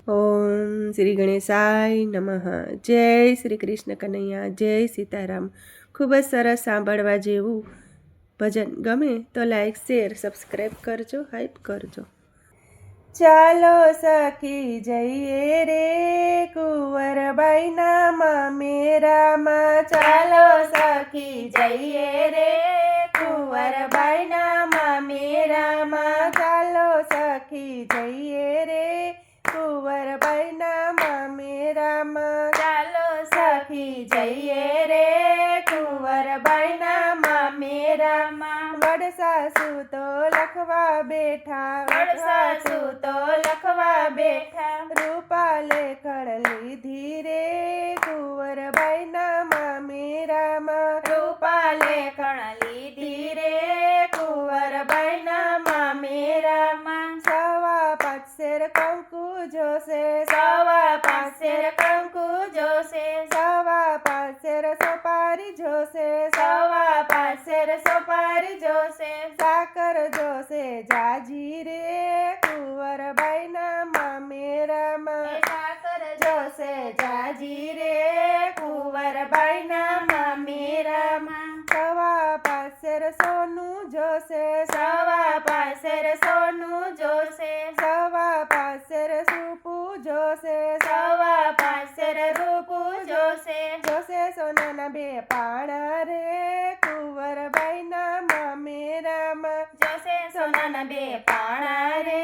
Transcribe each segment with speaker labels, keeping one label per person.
Speaker 1: ઓમ શ્રી ગણેશાય નમઃ. જય શ્રી કૃષ્ણ કનૈયા, જય સીતારામ. ખૂબ જ સરસ સાંભળવા જેવું ભજન ગમે તો લાઈક શેર સબસ્ક્રાઈબ કરજો, હાઈપ કરજો. ચાલો સખી જઈએ રે કુંવરબાઈના મામેરામાં. ચાલો સખી જઈએ રે કુંવરબાઈના મામેરામાં. ચાલો સખી જઈએ રે કુંવરબાઈના મામેરામાં. ચાલો સખી જઈએ રે કુંવરબાઈના મામેરામાં. વડસાસુ તો લખવા બેઠા, વડસાસુ તો લખવા બેઠા. રૂપા લેખણ લીધી રે કુંવરબાઈના મામેરામાં. રૂપા લેખણ લીધી રે કુંવરબાઈના મામેરામાં. સવા પાંચ શેર કંકુ જોશે, સવા પાંચ શેર કંકુ જોશે. સવા પાંચ શેર સોપારી જોશે, સવા પાંચ શેર સોપારી જોશે. સાકર જોશે જાજી રે કુંવરબાઈના મામેરામાં. સાકર જોશે જાજી રે કુંવરબાઈના મામેરામાં. સવા પાંચ શેર સોનું જોશે, સવા પાંચ શેર સોનું જોશે. સવા પાંચ શેર રૂપું જોશે, સવા પાંચ શેર રૂપું જોશે. જોશે સોનાના બે પાણા રે કુંવરબાઈના મામેરામાં. જોશે સોનાના બે પાણા રે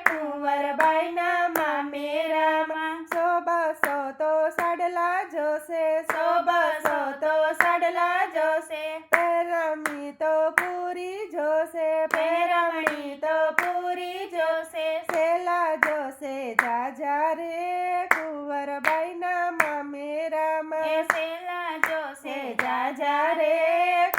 Speaker 1: કુંવરબાઈના મામેરામાં. સો બસો તો સાડલા જોશે, સો બસો તો સાડલા જોશે. પેરમણી તો પૂરી જોશે, પેરમણી તો પૂરી જોશે. સેલા જોશે જાજા રે કુંવરબાઈના મામેરામાં. સેલા જોશે જાજા રે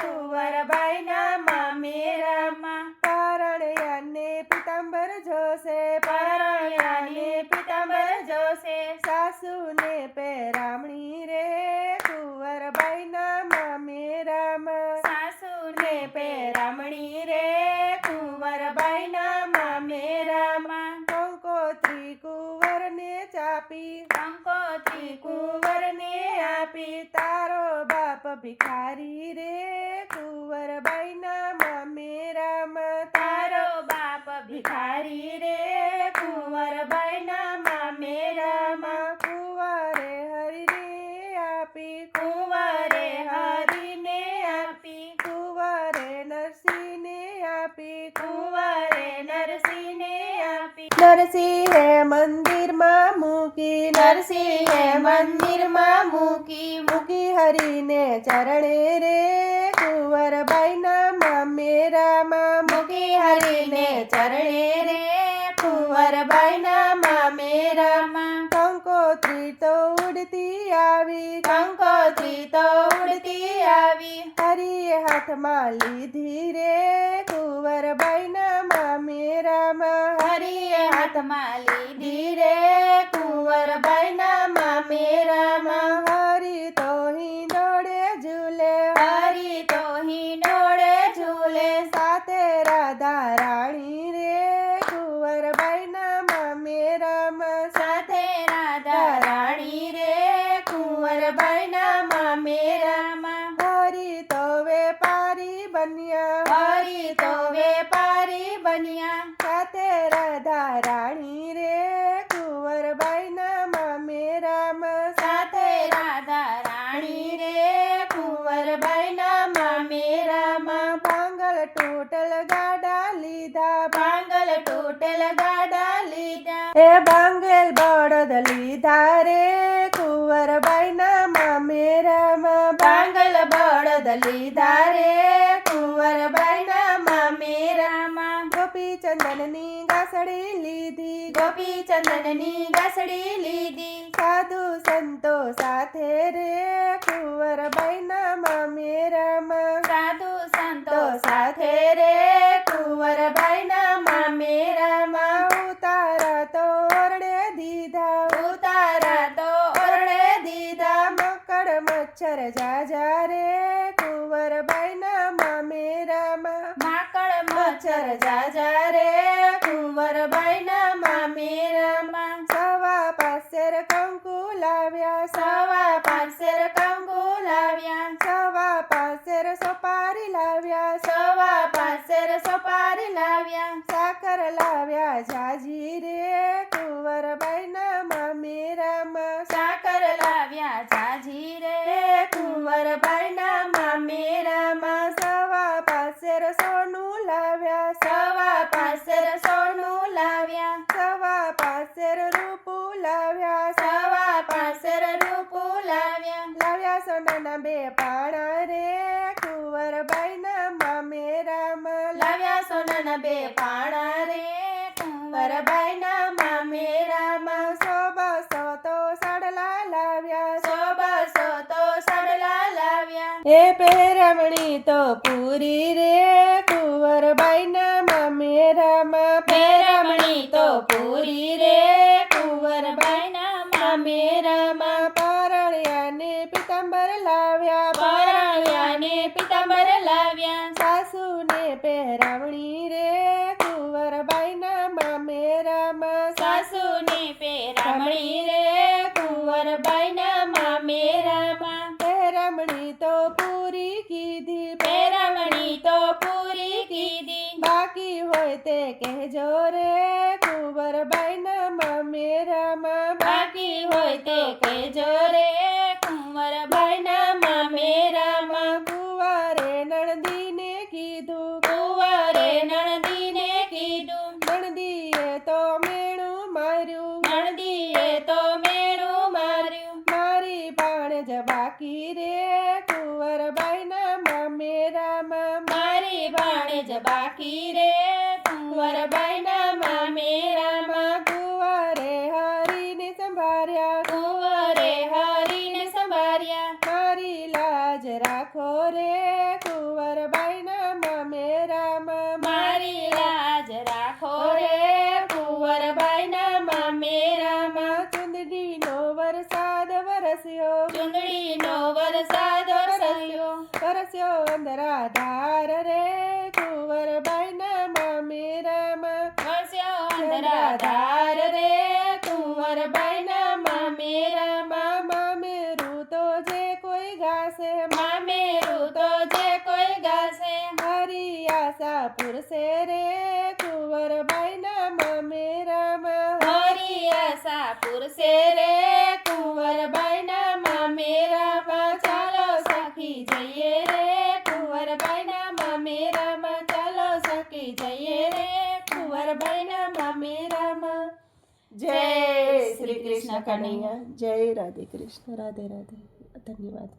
Speaker 1: કુંવરબાઈના મામેરામાં. પરણ્યાને પિતાંબર જોશે, પરણ્યાને પિતાંબર જોશે. સાસુને પેરામણી રે કુંવરબાઈના મામેરામાં. સાસુને પેરામણી રે કુંવરબાઈના મામેરામાં. કંકોત્રી કુંવરને ચાપી, કંકોત્રી કુંવરને આપી. તારો બાપ ભિખારી રે કુંવરબાઈના મામેરામાં. તારો બાપ ભિખારી રે કુંવરબાઈના મામેરામાં. કુંવરે હરીને આપી, કુંવરે હરીને આપી. કુંવરે નરસિંહને આપી, કુંવરે નરસિંહને આપી. નરસિંહે મંદિરમાં મૂકી, નરસિંહે મંદિરમાં મૂકી. મૂકી હરીને ચરણે રે કુંવરબાઈના મામેરામાં. મૂકી હરીને ચરણે રે કુંવરબાઈના મામેરામાં. કંકોત્રી તો ઉડતી આવી, કંકોત્રી તો ઉડતી આવી. હરીએ હાથમાં લીધી રે કુંવરબાઈના મામેરામાં. હરીએ હાથમાં લીધી રે કુંવરબાઈના મામેરામાં. હરી તો હિંડોળે ઝૂલે, હરી તો હિંડોળે ઝૂલે. સાથે રાધા રાણી રે કુંવરબાઈના મામેરામાં. સાથે રાધા રાણી રે કુંવરબાઈના મામેરામાં. હરી તો વેપારી બન્યા, હરી તો વેપારી બન્યા. સાથે રાધા રાણી રે કુંવરબાઈના મામેરામાં. સાથે રાધા રાણી રે કુંવરબાઈના મામેરામાં. ભાંગલ ટોટલ ગાડા લીધા, ભાંગલ ટોટલ ગાડા લીધા. એ ભાંગેલ બળદ લીધા રે કુંવરબાઈના મામેરામાં. ભાંગલ બળદ લીધા રે કુંવરબાઈના મામેરામાં. ગોપી ચંદનની ગાસડી લીધી, ગોપી ચંદનની ગાસડી લીધી. સાધુ સંતો સાથે રે કુંવરબાઈના મામેરામાં. સાધુ સંતો સાથે રે કુંવરબાઈના મામેરામાં. ઉતારા તો ઓરડે દીધા, ઉતારા તો ઓરડે દીધા. મકડ મચ્છર જાજા રે કુંવરબાઈના મામેરામાં. માકડ મચ્છર જાજા રે કુંવરબાઈના મામેરામાં. સવા લાવ્યા,
Speaker 2: 5 શેર કંકુ લાવ્યા,
Speaker 1: 5 શેર સોપારી લાવ્યા,
Speaker 2: 5 શેર સોપારી લાવ્યા,
Speaker 1: સાકર લાવ્યા જાજી રે કુંવરબાઈના મામેરામાં,
Speaker 2: સાકર લાવ્યા જાજી રે કુંવરબાઈના મામેરામાં,
Speaker 1: 5 શેર સોનું લાવ્યા,
Speaker 2: 5 શેર સોનું લાવ્યા,
Speaker 1: 5 શેર રૂપું લાવ્યા,
Speaker 2: 5 શેર રૂપું લાવ્યા,
Speaker 1: લાવ્યા સોનાના 2 પાણા રે કુંવરબાઈના મામેરામાં,
Speaker 2: લાવ્યા સોનાના 2 પાણા રે કુંવરબાઈના મામેરામાં,
Speaker 1: 100-200 તો સાડલા લાવ્યા,
Speaker 2: 100-200 તો સડલા લાવ્યા,
Speaker 1: એ પહેરમણી તો પૂરી રે કુંવરબાઈના મામેરામાં,
Speaker 2: પહેરમણી તો પૂરી રે કુંવરબાઈના મામેરામાં,
Speaker 1: પરણ્યાને પિતાંબર લાવ્યા,
Speaker 2: પરણ્યાને પિતાંબર લાવ્યા,
Speaker 1: સાસુને પહેરાવણી રે કુંવરબાઈના મામેરામાં,
Speaker 2: સાસુને પહેરામણી રે કુંવરબાઈના મામેરામાં,
Speaker 1: પહેરામણી તો પૂરી કીધી,
Speaker 2: પહેરામણી તો પૂરી કીધી,
Speaker 1: બાકી હોય તે કહેજો રે કુંવરબાઈના મામેરામાં,
Speaker 2: બાકી હોય તે કહેજો રે કુંવરબાઈના મામેરામાં,
Speaker 1: કુંવરે નણદીને કીધું,
Speaker 2: કુંવરે નણદીને કીધું,
Speaker 1: નણદીએ તો મેણું માર્યું,
Speaker 2: નણદીએ તો મેણું માર્યું,
Speaker 1: મારી ભાણેજ બાકી રે કુંવરબાઈના મામેરામાં,
Speaker 2: મારી ભાણેજ બાકી રે કુંવરબાઈના મામેરામાં,
Speaker 1: કુંવરે હરીને સંભાળ્યા,
Speaker 2: કુંવરે હરીને સંભાળ્યા,
Speaker 1: મારી લાજ રાખો રે કુંવરબાઈના મામેરામાં,
Speaker 2: મારી લાજ રાખો રે કુંવરબાઈના મામેરામાં,
Speaker 1: ચુંદડીનો વરસાદ વરસ્યો,
Speaker 2: ચુંદડીનો વરસાદ વરસ્યો,
Speaker 1: અંધરાધાર રે કુંવરબાઈના મામેરામાં,
Speaker 2: વરસ્યો અંધરાધાર રે કુંવરબાઈના મામેરામાં,
Speaker 1: મામેરું તો જે કોઈ ગાશે,
Speaker 2: મામેરું તો જે કોઈ ગાશે,
Speaker 1: હરી આશા પુરશે રે કુંવરબાઈના મામેરામાં,
Speaker 2: હરી આશા પુરશે રે કુંવરબાઈના મામેરામાં, ચાલો સખી જઈએ રે કુંવરબાઈના મામેરામાં, ચાલો સખી જઈએ રે કુંવરબાઈના મામેરામાં. જય શ્રી કૃષ્ણ કનૈયા.
Speaker 1: જય રાધે કૃષ્ણ. રાધે રાધે. ધન્યવાદ.